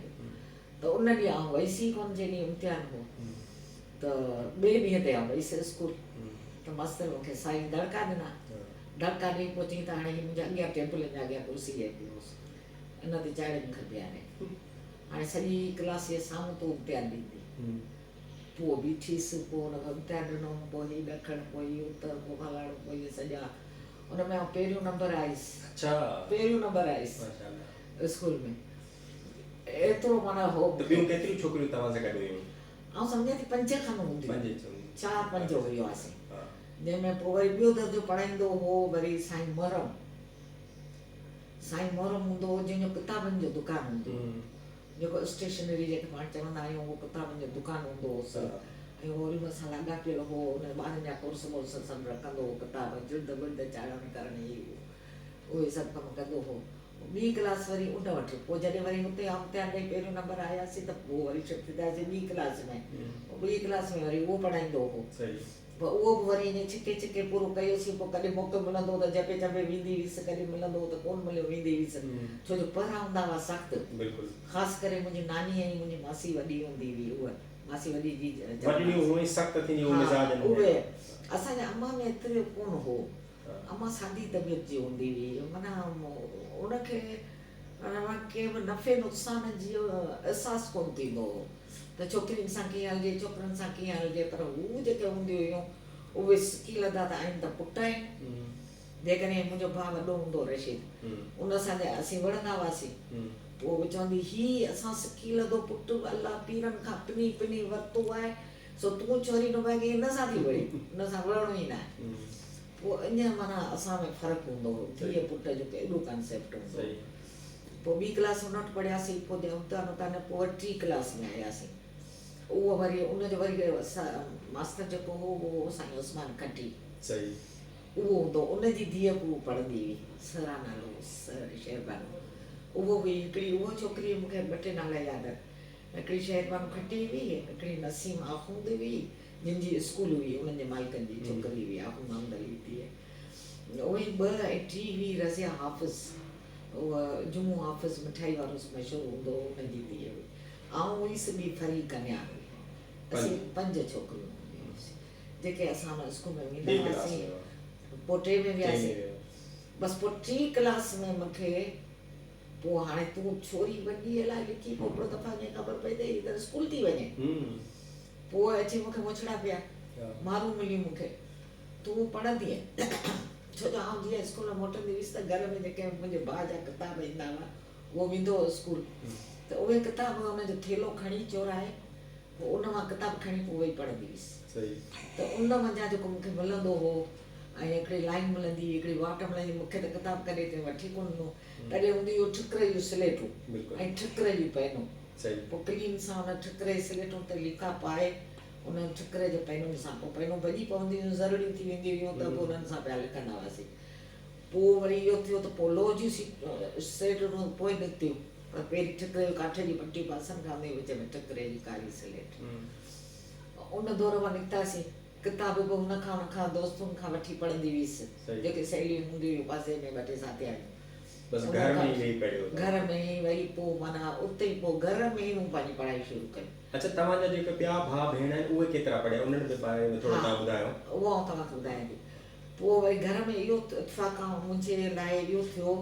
त उन ॾींहुं आउं वयसि कोन जंहिं ॾींहुं इम्तिहान हो त ॿिए ॾींहं ते आउं वयसि स्कूल त मास्तर मूंखे साईं दड़का ॾिना दड़का ॾेई पोइ चई त हाणे मुंहिंजे अॻियां टेबल जे अॻियां कुर्सी आहे इन ते चाढ़ियुनि खपे हाणे सॼी क्लास जे साम्हूं तूं इम्तिहान ॾींदी पोइ बीठीसि पोइ हुनखां इम्तिहान ॾिनो पोइ हीअ ॾखणु पोइ हीअ उत्तर पोइ फलाणो पोइ इहे सॼा हुन में पहिरियों नंबर आयुसि पहिरियों नंबर आयुसि स्कूल में एतिरो माना हो केतिरियूं छोकिरियूं तव्हां सां गॾु हुयूं ऐं सम्झां थी 5 खनि हूंदियूं 4-5 हुआसीं जंहिंमें पोइ वरी ॿियो दर्जो पढ़ाईंदो हो वरी साईं मोहरम हूंदो हो जंहिंजो किताबनि जो दुकानु हूंदो जेको स्टेशनरी जेके पाण चवंदा आहियूं उहो किताबनि जो दुकानु हूंदो हुओसि ऐं वरी मसाला ॻाटियल हो हुन ॿारनि जा कोर्स वोर्स सभु रखंदो हो किताब जिल्द विल्द चाढ़ण करणी उहे सभु कमु कंदो हो। ॿी क्लास वरी उन वटि पोइ जॾहिं वरी हुते इम्तिहान ॾेई पहिरियों नंबर आयासीं त पोइ वरी शिफ्ट थियासीं ॿी क्लास में ॿी क्लास में वरी उहो पढ़ाईंदो हो पोइ उहो बि वरी ईअं छिके पूरो कयोसीं पोइ कॾहिं मौक़ो मिलंदो हो त जपे वेंदी हुअसि कॾहिं मिलंदो हो त कोन मिलियो वेंदी हुअसि छो जो पढ़ा हूंदा हुआ सख़्तु ख़ासि करे मुंहिंजी नानी ऐं मुंहिंजी मासी वॾी हूंदी हुई उहा मासी वॾी जी उहे असांजे अम्मा में एतिरो कोन हो अम्मा सादी तबियत जी हूंदी हुई माना उनखे के बि नफ़े नुक़सान जो अहसासु कोन थींदो हो त छोकिरियुनि सां कीअं हलिजे छोकिरनि सां कीअं हलिजे पर हू जेके हूंदियूं हुयूं उहे सिकी लधा त आहिनि त पुट आहिनि जेकॾहिं मुंहिंजो भाउ वॾो हूंदो रशीद उन सां असीं वणंदा हुआसीं पोइ चवंदी हीअ असां सिकी लधो पुटु अलाह पीरनि खां पिनी वरितो आहे सो तूं छोरी न भई हिन सां थी वड़ी हुन सां वणणो ई न आहे पोइ ईअं माना असां में फ़र्क़ु हूंदो हो धीअ पुट जो एॾो कॉन्सेप्ट हूंदो पोइ ॿी क्लास हुन वटि पढ़ियासीं, पोइ उतां न पोइ वरी टी क्लास में आयासीं। उहो वरी उनजो वरी मास्तर जेको हो उहो साईं उस्मान खटी सही उहो हूंदो, उनजी धीअ बि पढ़ंदी हुई, सरा नालो शहरबानो। उहो बि हिकिड़ी उहो छोकिरी मूंखे 2-3 नाला यादि आहिनि। हिकिड़ी शहरबानो खटी हुई, हिकिड़ी नसीम आख़ूंद हुई, जंहिंजी स्कूल हुई उन्हनि जे मालिकनि जी छोकिरी हुई, आख़ूंद अहमद अली धीअ। उहे 2 ऐं 3 हुई रज़िया हाफ़िज़, उहा जुमू हाफ़िज़ मिठाई वारो मशहूरु हूंदो हो, उनजी धीअ हुई। ऐं हुईसि ॿी फरी कन्या हुई। असीं 5 छोकिरियूं हुआसीं जेके असां हुन स्कूल में वेंदा हुआसीं। पोइ 3 में वियासीं, बसि पोइ 3 क्लास में मूंखे पोइ हाणे तूं छोरी वॾी अलाए लिखी, पोइ हिकिड़ो दफ़ा ईअं ख़बर पई त हीअ त स्कूल थी वञे। पोइ अची मूंखे मुछड़ा पिया, मारूं मिलियूं मूंखे, तूं पढ़ंदीअ छो जो आउं जीअं स्कूल में मोटंदी हुअसि त घर में जेके मुंहिंजे भाउ जा किताब ईंदा हुआ उहो वेंदो हो स्कूल, त उहे किताब हुनजो थेलो खणी चोराए पोइ उन मां किताब खणी पोइ वेही पढ़ंदी हुअसि। त उन मंझां जेको मूंखे मिलंदो हो, ऐं हिकिड़ी लाइन मिलंदी हुई, हिकिड़ी वाट मिलंदी, मूंखे त किताब कॾहिं ते वठी कोन ॾिनो। तॾहिं हूंदी हुयूं ठिकर जूं स्लेटूं ऐं ठिकर जूं पेनूं, पोइ क्लीन सां हुन ठिकर जी स्लेटूं ते लिखा पाए उन ठिकर जे पेनुनि सां पोइ पेनूं भॼी पवंदियूं हुयूं, ज़रूरी थी वेंदियूं हुयूं, त पोइ उन्हनि सां पिया लिखंदा हुआसीं। पोइ वरी इहो थियो त पोइ लोह जूं स्लेटूं पोइ निकितियूं, पर पहिरीं ठिकर जो काठ जी पटी पासनि खां विच में ठिकर जी कारी स्लेट। उन दौर मां निकितासीं, किताब बि हुनखां दोस्तुनि खां वठी पढ़ंदी हुअसि, जेके सहेलियूं हूंदियूं हुयूं पासे में 2-2 साथियारियूं। बस घर में ही पढ़ियो, घर में ही वरी पोइ माना उते ई पोइ घर में ई मूं पंहिंजी पढ़ाई शुरू कई। अच्छा, तव्हांजा जेके ॿिया भाउ भेण आहिनि उहे केतिरा पढ़िया, उन्हनि जे बारे में थोरो तव्हां ॿुधायो। उहो आउं तव्हांखे ॿुधायां थी। पोइ वरी घर में इहो इत्तेफ़ाक़ मुंहिंजे लाइ इहो थियो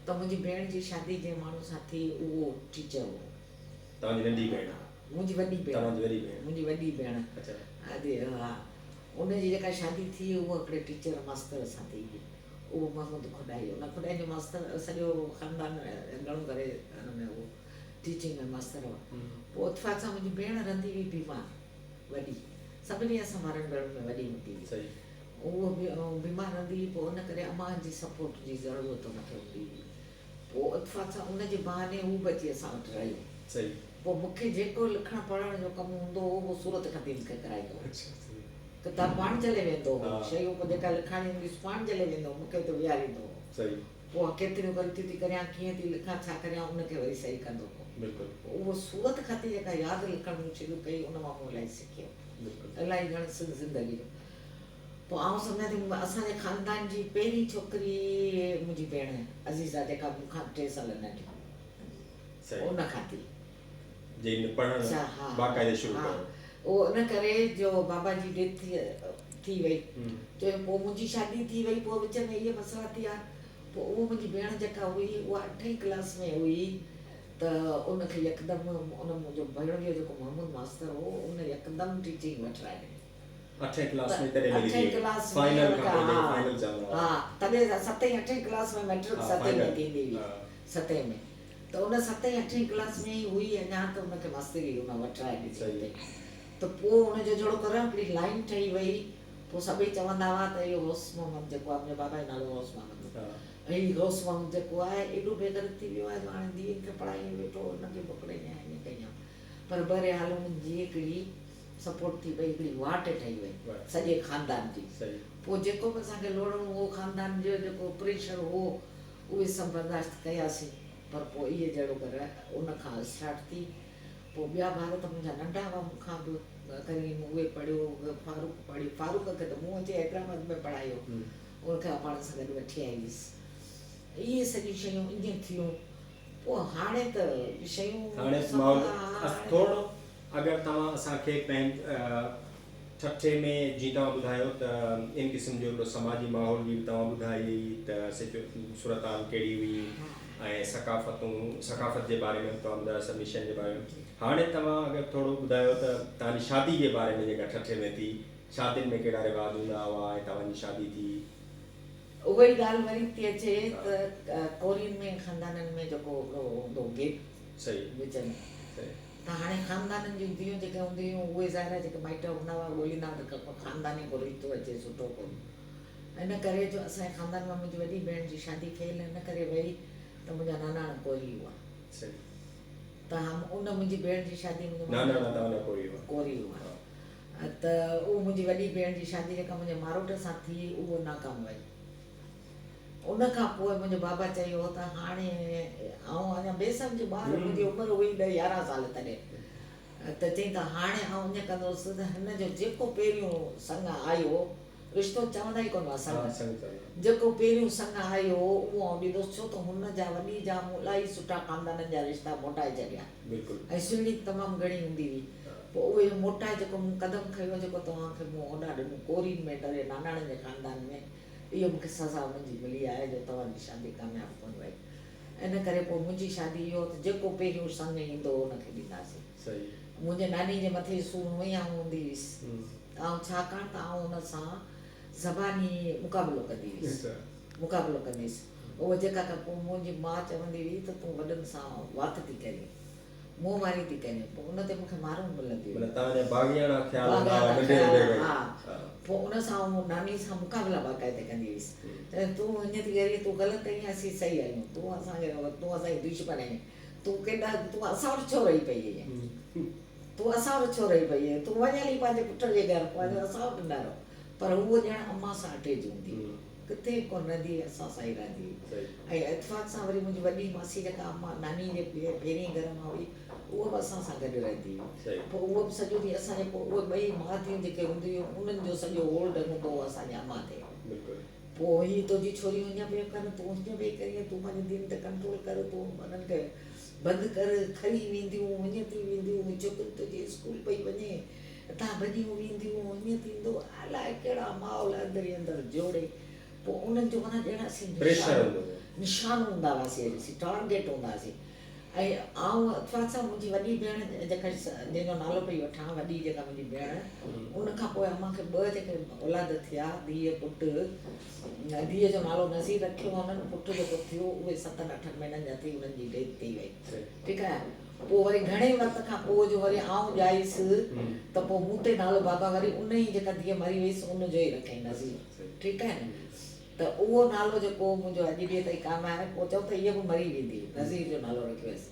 त मुंहिंजी भेण जी शादी जंहिं माण्हू सां थी उहो टीचर हो। तव्हांजी नंढी भेण? मुंहिंजी वॾी भेण। तव्हांजी वॾी भेण? मुंहिंजी वॾी भेण। अच्छा। हा, उनजी जेका शादी थी उहा हिकिड़े टीचर मास्तर सां थी हुई, उहो महमूद खुदाई। उन खुदाई जो मास्तर सॼो ख़ानदान घणो करे हुन में उहो टीचिंग में मास्तर हुआ। पोइ इत्तेफ़ाक़ सां मुंहिंजी भेण रहंदी हुई बीमार, वॾी, सभिनी असां ॿारनि भेणुनि में वॾी हूंदी हुई। उहो बि बीमार रहंदी हुई, पोइ उन करे अम्मा जी सपोर्ट जी ज़रूरत मूंखे हूंदी हुई। पोइ इत्तेफ़ाक़ सां उनजे बहाने हू बि अची असां वटि रहियो। पोइ मूंखे जेको लिखणु पढ़ण जो कमु हूंदो हो उहो सूरत खां मूंखे कराईंदो हो। किताब पाण चले वेंदो हो, शयूं जेका लिखाणी हूंदी पाण चले वेंदो हो, मूंखे त विहारींदो हो। पोइ केतिरियूं ग़लतियूं थी करियां, कीअं थी लिखां, छा करियां, उनखे वरी सही कंदो हो। उहो सूरत खां थी जेका यादि लिखणु शुरू कई उन मां मूं इलाही सिखियो, इलाही घणो ज़िंदगी जो। पोइ आउं सम्झां थी असांजे ख़ानदान जी पहिरीं छोकिरी मुंहिंजी भेण अज़ीज़ा, जेका मूंखां 3 साल नंढी, उन खां थी उहो इन करे जो बाबा जी डेथ थी वई, जो पोइ मुंहिंजी शादी थी वई, पोइ विच में इहे मसइला थी विया। पोइ उहो मुंहिंजी भेण जेका हुई उहा 8वीं क्लास में हुई, त उनखे यकदमि उन मुंहिंजो भेणियो जेको मोहम्मद मास्तर हो उन यकदमि टीचिंग वठाए ॾिनी। 8वीं क्लास में तॾहिं 8वीं क्लास में हा, तॾहिं 7वीं 8वीं क्लास में मैट्रिक 7वीं में थींदी हुई, 7वीं में, त उन 7वीं 8वीं क्लास में ई हुई अञा, त उनखे मास्तरी उन वठाए ॾिनी। त पोइ उनजो जहिड़ो करणु हिकिड़ी लाइन ठही वई। पोइ सभई चवंदा हुआ त इहो गौस मोहम्मद जेको आहे, मुंहिंजे बाबा जो नालो गौस मोहम्मद, ऐं हीउ गौस मोहम्मद जेको आहे एॾो बेग़ैरत थी वियो आहे जो हाणे धीअ खे पढ़ाई वेठो, हुनखे मोकिलिया ईअं कयां। पर बहरहाल मुंहिंजी हिकिड़ी सपोर्ट थी वई, हिकिड़ी वाट ठही वई सॼे ख़ानदान जी। पोइ जेको बि असांखे लोड़णो हो ख़ानदान जो जेको प्रेशर हो उहे सभु बर्दाश्त कयासीं। पर पोइ इहे जहिड़ो कर उनखां स्टार्ट थी। पोइ ॿिया ॿार त मुंहिंजा नंढा हुआ मूंखां बि, करीम उहे पढ़ियो, फारूक पढ़ी, फारूक खे त मूं अची हैदराबाद में पढ़ायो, उनखे पाण सां गॾु वठी आई हुअसि। इहे सॼियूं शयूं ईअं थियूं। पोइ हाणे त शयूं थोरो अगरि तव्हां असांखे छठे में जीअं तव्हां ॿुधायो त इन क़िस्म जो हिकिड़ो समाजी माहौल जी तव्हां ॿुधाई त सूरत हाल कहिड़ी हुई ऐं सकाफ़त जे बारे में तव्हां ॿुधायो, सभु मिशन जे बारे में। हाणे तव्हां अगरि थोरो ॿुधायो त तव्हांजी शादी जे बारे में जेका छठे में थी, शादियुनि में कहिड़ा रिवाज हूंदा हुआ ऐं तव्हांजी शादी थी? उहा ई ॻाल्हि वरी थी अचे त कोरियुनि में ख़ानदाननि में जेको हूंदो गेप विच में, त हाणे ख़ानदाननि जूं धीअरूं जेके हूंदियूं हुयूं उहे ज़ाहिर जेके माइट हूंदा हुआ ॻोल्हींदा त ख़ानदानी को रिश्तो अचे सुठो कोन। इन करे जो असांजे ख़ानदान में मुंहिंजी वॾी भेण जी शादी कयल, इन करे वरी त मुंहिंजा नानाणा कोरी हुआ सही त उन मुंहिंजी भेण जी शादी ना ना ना तव्हां कोई हुआ कोरी हुआ त उहो मुंहिंजी वॾी भेण जी शादी जेका मुंहिंजे मारोट सां थी उहो नाकाम वई उन खां पोइ मुंहिंजो बाबा चयो त हाणे आउं अञा बेसम जो ॿार मुंहिंजी उमिरि हुई 10-11 साल तॾहिं त चई त हाणे आउं ईअं कंदुसि त हिन जो जेको पहिरियों संग आयो रिश्तो चवंदा ई कोन हुआ संग जेको पहिरियों संग आयो उहो आउं ॾींदुसि छो त हुन जा वॾी जा इलाही सुठा ख़ानदाननि जा रिश्ता मोटाए छॾिया ऐं सुहिणी तमामु घणी हूंदी हुई पोइ उहे मोटाए जेको मूं क़दम खयो जेको तव्हांखे मूं होॾा ॾिनो कोरीन में करे नानाणनि जे ख़ानदान में इहो मूंखे सज़ा मुंहिंजी मिली आहे जो तव्हांजी शादी कामयाबु कोन वई इन करे पोइ मुंहिंजी शादी इहो त जेको पहिरियों संग ईंदो हुनखे ॾींदासीं मुंहिंजे नानी जे मथे सूर हुइयां हूंदी हुअसि ऐं छाकाणि त आउं हुन सां ज़बानी मुक़ाबिलो कंदी हुअसि मुक़ाबिलो कंदी हुअसि उहा जेका त पोइ मुंहिंजी माउ चवंदी हुई त तूं वॾनि सां वात थी करीं मुंहुं वारी थी करीं पोइ उन ते मूंखे मारूं मिलंदी हा पोइ उन सां नानी सां मुक़ाबिला बाक़ाइदे कंदी हुअसि त तूं हीअं थी करीं तूं ग़लति आहीं असीं सही आहियूं तूं असांजी दुश्मन आहीं तूं केॾा तूं असां वटि छो रही पई आहीं तूं असां वटि छो रही पई आहीं तूं वञ हली पंहिंजे पुट जे घर पंहिंजो असां वटि न रहो पर उहो ॼण अम्मा सां अटैच हूंदी हुई किथे कोन रहंदी असां सां ई रहंदी हुई ऐं इतफ़ाक़ सां वरी मुंहिंजी वॾी मासी जेका अम्मा नानी जे पहिरीं घर मां हुई उहा बि असां सां गॾु रहंदी हुई पोइ उहो बि सॼो ॾींहुं असांजे पोइ उहे ॿई माथियूं जेके हूंदियूं हुयूं उन्हनि जो सॼो होल्ड हूंदो हो असांजे अम्मा ते पोइ हीअ तुंहिंजी छोरी हीअं पियो कनि तूं हीअं पई करीं तूं पंहिंजे दिलि ते कंट्रोल कर तूं उन्हनि खे बंदि कर खणी वेंदियूं हीअं थी वेंदियूं छोकिरी तुंहिंजी स्कूल पई वञे हितां भॼियूं वेंदियूं हीअं थींदो अलाए कहिड़ा माहौल अंदरि ई अंदरि जोड़े पोइ उन्हनि जो माना ॼण असीं निशान हूंदा हुआसीं असीं टारगेट हूंदा हुआसीं ऐं आउं इतफ़ाक़ सां मुंहिंजी वॾी भेण जेका जंहिंजो नालो पई वठां वॾी जेका मुंहिंजी भेण उन खां पोइ अम्मा खे 2 जेके औलाद थिया धीअ पुटु धीअ जो नालो नज़ीर रखियो हुननि पुट जेको थियो उहे 7-8 महीननि जा थी उन्हनि जी डेथ थी वई ठीकु आहे पोइ वरी घणे वक़्त खां पोइ जो वरी आउं ॼाईसि त पोइ मूं ते नालो बाबा वरी उन ई जेका धीअ मरी वईसि उन जो ई रखियईं नज़ीर ठीकु आहे न त उहो नालो जेको मुंहिंजो अॼु ॾींहं ताईं कमु आहे पोइ चओ त इहा बि मरी वेंदी नज़ीर जो नालो रखियोसि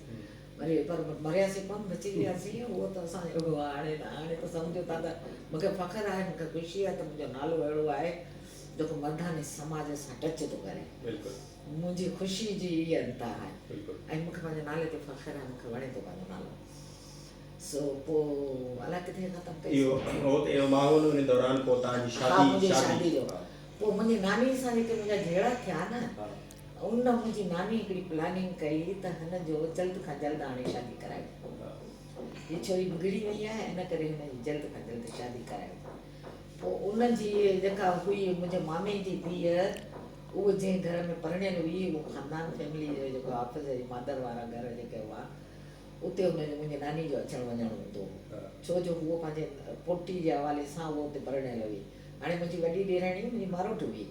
वरी पर मरियासीं कोन बची वियासीं उहो त असां अहिड़ो आहे हाणे त सम्झो था त मूंखे फ़ख़्रु आहे मूंखे ख़ुशी आहे त मुंहिंजो नालो अहिड़ो आहे जेको मर्दानी समाज सां टच थो करे मुंहिंजी ख़ुशी जी इहा अंता आहे ऐं मूंखे पंहिंजे नाले ते फ़ख़्रु आहे मूंखे वणे थो पंहिंजो नालो सो पोइ अलाए किथे ख़तमु कई शादी जो पोइ मुंहिंजी नानी सां जेके मुंहिंजा जहिड़ा थिया न उन मुंहिंजी नानी हिकिड़ी प्लानिंग कई त हिन जो जल्द खां जल्द हाणे शादी करायो हीअ छोरी बिगड़ी वई आहे इन करे हिनजी जल्द खां जल्द शादी करायो पोइ उनजी जेका हुई मुंहिंजे मामे जी धीअ उहो जंहिं घर में परिणियल हुई उहो ख़ानदान फैमिली जो जेको हाफ़िज़ जी मादर वारा घर जेके हुआ उते हुनजो मुंहिंजी नानी जो अचणु वञणु हूंदो छो जो उहो पंहिंजे पोटी जे हवाले सां उहो उते परिणियल हुई हाणे मुंहिंजी वॾी ॾेराणी मुंहिंजी मारोट हुई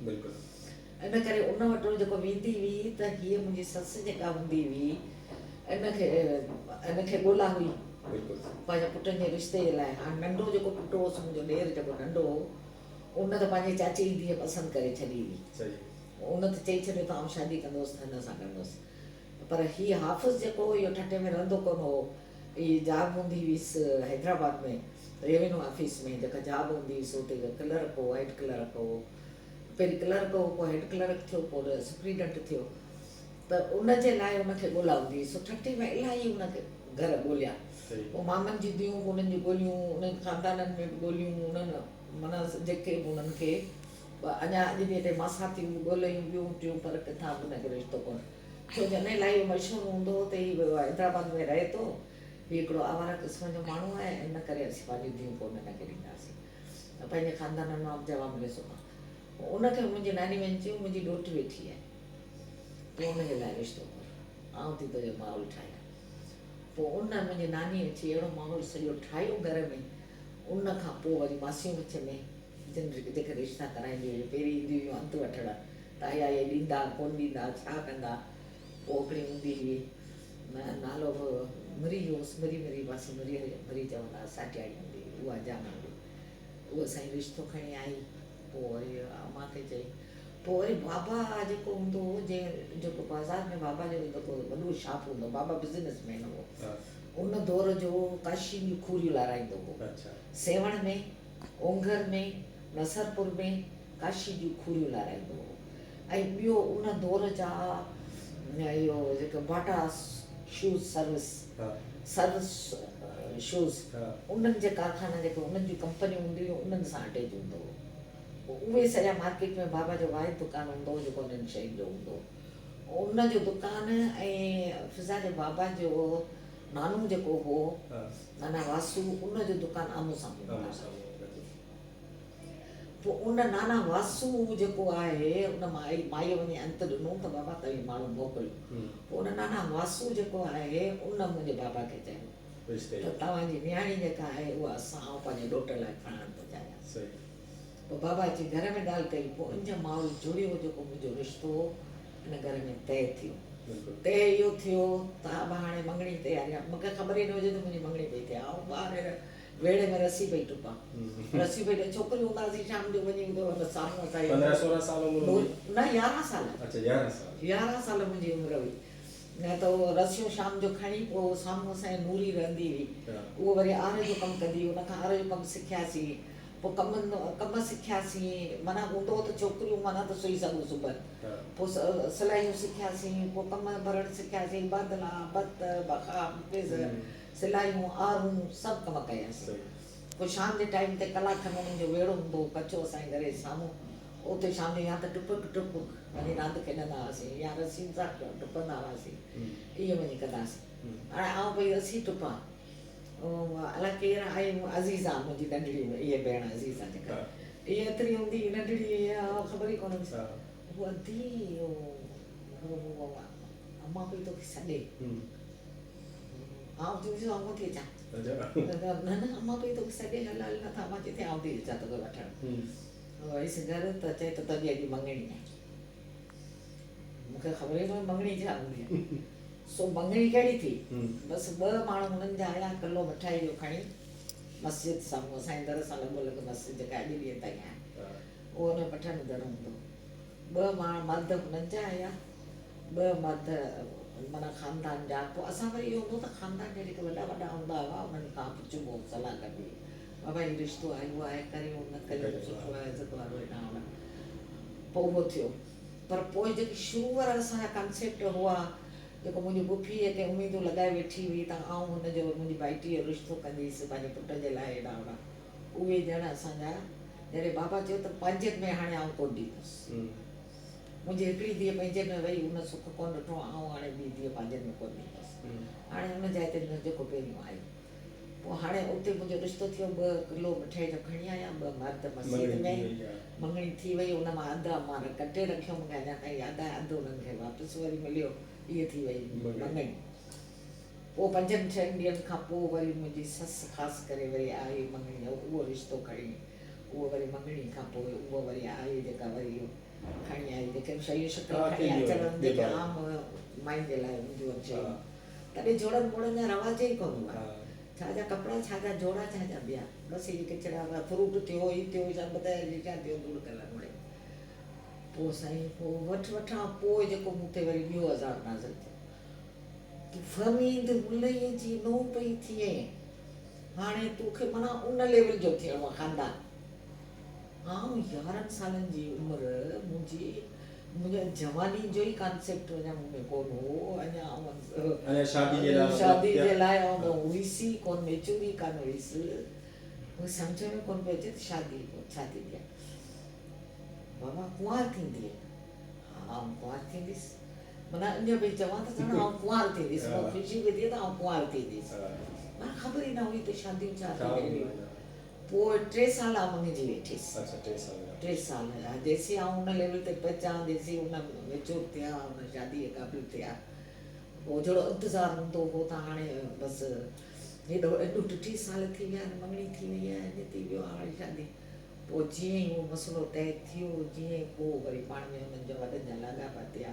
इन करे उन वटि जेको वेंदी हुई त हीअ मुंहिंजी ससु जेका हूंदी हुई इनखे ॻोल्हा हुई पंहिंजे पुटनि जे रिश्ते जे लाइ हाणे नंढो जेको पुटु हुओसि मुंहिंजो ॾेर जेको नंढो हो उन त पंहिंजे चाचे जी धीअ पसंदि करे छॾी हुई उन त चई छॾियो त आउं शादी कंदुसि त हिन सां कंदुसि पर हीअ हाफ़िज़ जेको इहो ठटे में रहंदो कोन हो हीअ जॉब हूंदी हुईसि हैदराबाद में रेवेन्यू ऑफिस में जेका जॉब हूंदी हुईसि उते क्लर्क हो हेड क्लर्क हो पहिरीं क्लर्क हो पोइ हेड क्लर्क थियो पोइ सुप्रीडेंट थियो त उनजे लाइ उनखे ॻोल्हा हूंदी हुई सो ठटे में इलाही उनखे घर ॻोल्हिया पोइ मामनि जी धीअरूं उन्हनि जी ॻोल्हियूं उन्हनि ख़ानदाननि में बि ॻोल्हियूं उन्हनि माना जेके बि उन्हनि खे अञा अॼु ॾींहं ते मासातियूं ॻोल्हियूं ॿियूं टियूं पर किथां बि उनखे रिश्तो कोन छो जो हिन लाइ मशहूरु हूंदो हो त हीउ हैदराबाद में रहे थो हीउ हिकिड़ो आवारा क़िस्म जो माण्हू आहे इन करे असीं पंहिंजी धीअरूं कोन हिनखे ॾींदासीं त पंहिंजे ख़ानदाननि मां जवाबु मिले सो उनखे मुंहिंजी नानी वञी चयो मुंहिंजी ॾोठ वेठी आहे पोइ उनजे लाइ रिश्तो कर आउं थी तुंहिंजो माहौल ठाहियां पोइ उन मुंहिंजी नानी अची अहिड़ो माहौल सॼो ठाहियो घर में उन खां पोइ वरी मासियूं विच में जिन जेके रिश्ता कराईंदियूं हुयूं पहिरीं ईंदियूं हुयूं अंत वठण त इहा इहे ॾींदा कोन ॾींदा छा कंदा पोइ हिकिड़ी हूंदी हुई नालो बि मिरी हुओसि मिरी बसि मिरी चवंदा साटियाड़ी हूंदी हुई उहा जाम हूंदी उहा साईं रिश्तो खणी आई पोइ वरी अम्मा खे चई पोइ वरी बाबा जेको हूंदो हो जेको बाज़ारि में बाबा जो जेको वॾो शॉप हूंदो, बाबा बिज़नेसमैन हो, हा, उन दौर जो काशी जूं खूरियूं लाराईंदो हो। अच्छा, सेवण में, ओंघर में, नसरपुर में काशी जूं खूरियूं लाराईंदो हो। ऐं ॿियो उन दौर जा इहो जेको बाटा शूज़ सर्विस हा, सर्विस शूज़, हा, उन्हनि जे कारखाना जेके उन्हनि जूं कंपनियूं हूंदियूं हुयूं, उन्हनि सां अटैच हूंदो हो। उहे सॼा मार्केट में बाबा जो वाहिद दुकानु हूंदो हो जेको उन्हनि शयुनि जो हूंदो हो। उन जो दुकानु ऐं फिज़ा जे बाबा जो नानो जेको हो, हा, नाना वासू, उन जो दुकानु आम्हूं साम्हूं आम्हूं हूंदा। साम्हूं, पोइ उन नाना वासू जेको आहे, उन माईअ वञी अंत ॾिनो त बाबा तव्हीं माण्हू मोकिलियो। पोइ उन नाना वासू जेको आहे, उन मुंहिंजे बाबा खे चयो रिश्ते त तव्हांजी न्याणी जेका आहे उहा असां ऐं पंहिंजे ॾोट लाइ खणणु थो चाहियां। सही, पोइ बाबा अची घर में ॻाल्हि कई, पोइ इंज माहौल जुड़ियो जेको मुंहिंजो रिश्तो हिन घर में तय थियो। बिल्कुलु, तय इहो थियो त अब हाणे मङणी तयारी आहे। मूंखे ख़बर ई न हुजे त मुंहिंजी मङणी पई थिए, ऐं ॿार वेड़े में रसी पई टुपां, रसी पई टुपां। छोकिरियूं हूंदासीं शाम जो वञी साम्हूं 15-16 साल उमिरि हुई? न 11 साल, अच्छा, 11 साल, 11 साल मुंहिंजी उमिरि हुई। न त उहो रसियूं शाम जो खणी, पोइ साम्हूं असांजी नूरी रहंदी हुई, हा, उहो वरी आरे जो कमु कंदी हुई, उनखां आरे जो कमु सिखियासीं। पोइ कमु सिखियासीं, माना हूंदो त छोकिरियूं माना त सुई सघूं सुबुह। हा, पोइ सिलाइयूं सिखियासीं, पोइ कमु भरणु सिखियासीं, बादला भत बखा पिज़ सिलाइयूं आरूं सभु कमु कयासीं। सही, पोइ शाम जे टाइम ते कलाक खनि मुंहिंजो वेड़ो हूंदो हो कचो असांजे घर जे साम्हूं, उते शाम जो या त टुक वञी रांदि खेॾंदा हुआसीं, या रसियुनि सां टुपंदा हुआसीं, इहो वञी कंदासीं। हाणे आउं भई रसी टुपां, अलाए केरु आई, अज़ीज़ा मुंहिंजी नंढड़ी, इहा भेण अज़ीज़ा जेका, हा, इहा एतिरी हूंदी नंढड़ी, ख़बर ई कोन हुई। हा, हू अधी अम्मा पई तोखे सॾे, आउं चवंदी आउं थी अचां, अच्छा, न न अम्मा पई तोखे सॾे, हल हल नथा, मां चई आउं थी अचां तोखे वठणु। वईसि घर त चए त तुंहिंजी अॼु मङणी आहे। मूंखे ख़बर ई न हुई मङणी छा हूंदी आहे। सो मङणी कहिड़ी थी, बसि 2 माण्हू हुननि जा आया, किलो मिठाई जो खणी मस्जिद साम्हूं, असांजे दर सां लॻो मस्जिद जेका अॼु ॾींहं ताईं आहे, उहो हुन पठण दर हूंदो। 2 माण्हू मर्द हुननि जा आया, 2 मर्द माना ख़ानदान जा। पोइ असां वरी इहो हूंदो त ख़ानदान जा जेके वॾा वॾा हूंदा हुआ, उन्हनि खां पुछिबो सलाह कबी, बाबा हीउ रिश्तो आयो आहे, करियूं न करियूं, सुठो आहे इज़त वारो हेॾां होॾां। पोइ उहो थियो। पर पोइ जेके शुरू वारा असांजा कॉन्सेप्ट हुआ, जेको मुंहिंजी पुफी जेके उमेदूं लॻाए वेठी हुई त आउं हुनजो मुंहिंजी भाइटीअ जो रिश्तो कंदीसि पंहिंजे पुट जे लाइ हेॾां होॾां, उहे ॼण असांजा, जॾहिं बाबा चयो त पंहिंजनि में हाणे आउं कोन ॾींदुसि। मुंहिंजी हिकिड़ी धीअ पंहिंजनि में वई, उन सुख कोन ॾिठो, आउं हाणे ॿी धीअ पंहिंजनि में कोन ॾींदुसि। हाणे हुन जाइ ते जेको पहिरियों आई, पोइ हाणे उते मुंहिंजो रिश्तो थियो, 2 किलो मिठाई जो खणी आया, 2 मर्द मस्जिद में, मङणी थी वई, उन मां अधु मां कटे रखियो, मूंखे अञा ताईं यादि आहे, अधु उन्हनि खे वापसि वरी मिलियो, इहा थी वई मङणी। पोइ 5-6 ॾींहंनि खां पोइ वरी मुंहिंजी ससु ख़ासि करे वरी आई मङणी, उहो रिश्तो खणी, उहो वरी मङणी खां पोइ उहो वरी आई जेका वरी खणी आई, जेके शयूं शयूं खणी अचनि, जेके आम माइन जे लाइ हूंदियूं आहिनि शयूं। तॾहिं जोड़नि बोड़नि जा रवाज ई कोन हुआ, छा जा कपिड़ा, छा जा जोड़ा, छा जा ॿिया, बसि इहे किचिड़ा फ्रूट थियो, ई थियो, छा ॿुधाए छा थियो, दूर कलाक में। पोइ साईं पोइ वठां पोइ जेको मूं ते वरी ॿियो अज़ाब नाज़िल थियो, फ़मीद मुलईअ जी नूंहुं पई थिए, हाणे तोखे माना उन लेवल जो थियणो आहे ख़ानदान। आउं 11 सालनि जी उमिरि मुंहिंजी, मुंहिंजे जवानी जो ई कॉन्सेप्ट अञा मूं में कोन हो, अञा शादी जे लाइ हुईसीं कोन, मेचूरी कोन हुईसि, मूंखे सम्झ में कोन पियो अचे त शादी छा थींदी आहे। बाबा कुंवार थींदी, हा आउं कुंवार थींदसि, माना अञा भई चवां त ॼण आउं कुंवार थींदसि, मूं ख़ुशी बि थिए त आउं कुंवार थींदसि, माना ख़बर ई न हुई त शादियूं छा थींदियूं। पोइ 3 साल मङिजी वेठीसि। अच्छा, 3 साल जेसीं आउं उन लेवल ते पहुचां, जेसीं उन मेच्योर थिया, उन शादी जे क़ाबिल थिया, पोइ जहिड़ो इंतज़ारु हूंदो हो त हाणे बसि हेॾो 30 साल थी विया आहिनि, मङणी थी वई आहे, अञा थी वियो आहे हाणे शादी। पोइ जीअं ई उहो मसइलो तइ थियो, जीअं ई पोइ वरी पाण में हुननि जा वॾनि जा लाॻापा थिया,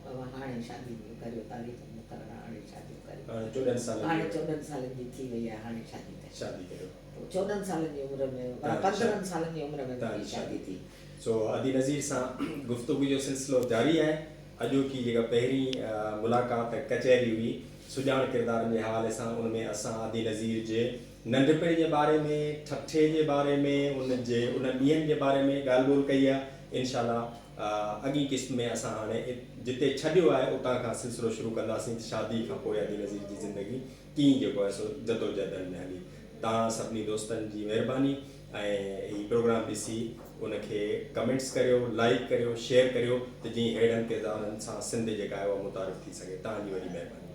बाबा हाणे शादी करियो, तारीख़ पर हाणे शादी करे हाणे 14 साल हाणे 14 सालनि जी थी वई आहे हाणे शादी कई शादी कयो 14 सालनि जी उमिरि में 15 सालनि जी उमिरि में मुंहिंजी शादी थी सो अदी नज़ीर सां गुफ़्तगू जो सिलसिलो जारी आहे अॼोकी जेका पहिरीं मुलाक़ात कचहरी हुई सुञाण किरदारनि जे हवाले सां उन में असां अदी नज़ीर जे नंढपण जे बारे में ठठे जे बारे में उन ॾींहंनि जे बारे में ॻाल्हि ॿोल कई आहे इंशाल्लाह अॻी क़िस्त में असां हाणे जिते छॾियो आहे उतां खां सिलसिलो शुरू कंदासीं शादी खां पोइ अदी नज़ीर जी ज़िंदगी कीअं जेको आहे सो जदोजहद में हली तव्हां सभिनी दोस्तनि जी महिरबानी ऐं हीउ प्रोग्राम ॾिसी उनखे कमेंट्स करियो लाइक करियो शेयर करियो त जीअं अहिड़नि किरदारनि सां सिंध जेका आहे उहा मुतारिफ़ थी सघे तव्हांजी वॾी महिरबानी